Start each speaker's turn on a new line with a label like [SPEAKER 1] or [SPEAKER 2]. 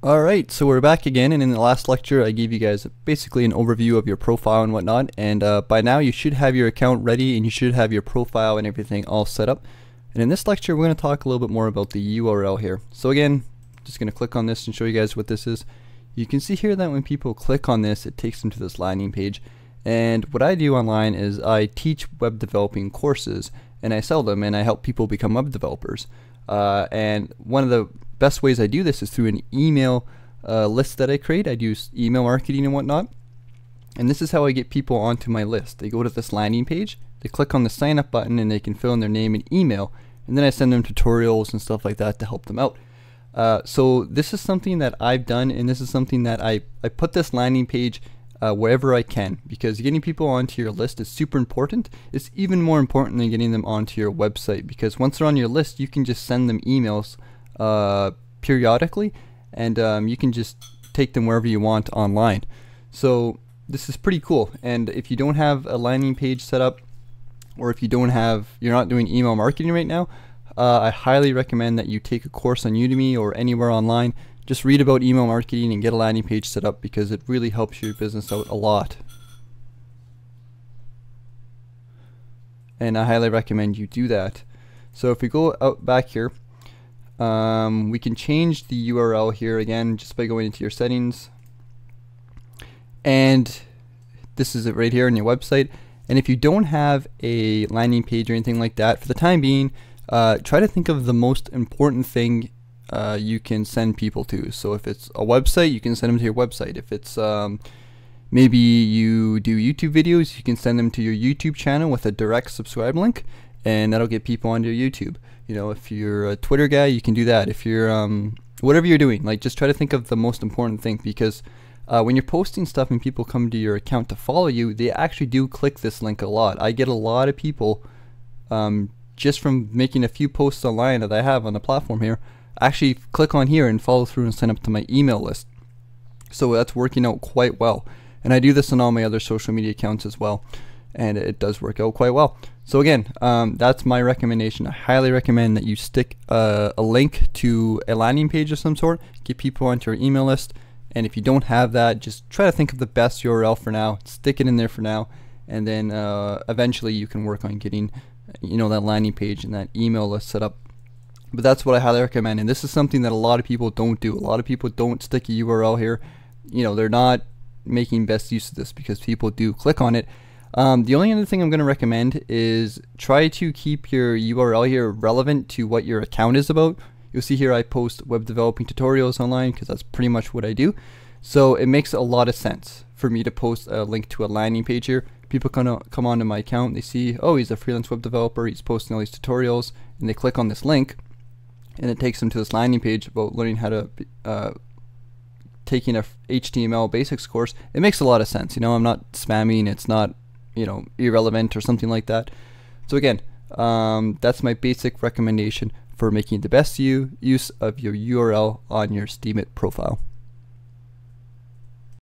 [SPEAKER 1] Alright, so we're back again, and in the last lecture I gave you guys basically an overview of your profile and whatnot, and by now you should have your account ready and you should have your profile and everything all set up. And in this lecture we're going to talk a little bit more about the URL here. So again, just going to click on this and show you guys what this is. You can see here that when people click on this, it takes them to this landing page. And what I do online is I teach web developing courses, and I sell them, and I help people become web developers. And one of the best ways I do this is through an email list that I create. I do email marketing and whatnot, and this is how I get people onto my list. They go to this landing page, they click on the sign up button, and they can fill in their name and email, and then I send them tutorials and stuff like that to help them out. So this is something that I've done, and this is something that I put this landing page wherever I can, because getting people onto your list is super important. It's even more important than getting them onto your website, because once they're on your list you can just send them emails periodically, and you can just take them wherever you want online. So this is pretty cool. And if you don't have a landing page set up, or if you're not doing email marketing right now, I highly recommend that you take a course on Udemy or anywhere online. Just read about email marketing and get a landing page set up, because it really helps your business out a lot. And I highly recommend you do that. So if we go out back here, we can change the URL here again just by going into your settings, and this is it right here on your website. And if you don't have a landing page or anything like that, for the time being, try to think of the most important thing you can send people to. So if it's a website, you can send them to your website. If it's maybe you do YouTube videos, you can send them to your YouTube channel with a direct subscribe link, and that'll get people onto your YouTube. You know, if you're a Twitter guy, you can do that. If you're whatever you're doing, like, just try to think of the most important thing, because when you're posting stuff and people come to your account to follow you, they actually do click this link a lot. I get a lot of people just from making a few posts online that I have on the platform here, actually click on here and follow through and sign up to my email list. So that's working out quite well, and I do this on all my other social media accounts as well, and it does work out quite well. So again, that's my recommendation. I highly recommend that you stick a link to a landing page of some sort, get people onto your email list, and if you don't have that, just try to think of the best URL for now, stick it in there for now, and then eventually you can work on getting, you know, that landing page and that email list set up. But that's what I highly recommend, and this is something that a lot of people don't do. A lot of people don't stick a URL here. You know, they're not making best use of this, because people do click on it. The only other thing I'm going to recommend is try to keep your URL here relevant to what your account is about. You'll see here I post web developing tutorials online, because that's pretty much what I do. So it makes a lot of sense for me to post a link to a landing page here. People come onto my account, they see, oh, he's a freelance web developer, he's posting all these tutorials, and they click on this link, and it takes them to this landing page about learning how to taking a HTML basics course. It makes a lot of sense. You know, I'm not spamming, it's not, you know, irrelevant or something like that. So again, that's my basic recommendation for making the best use of your URL on your Steemit profile.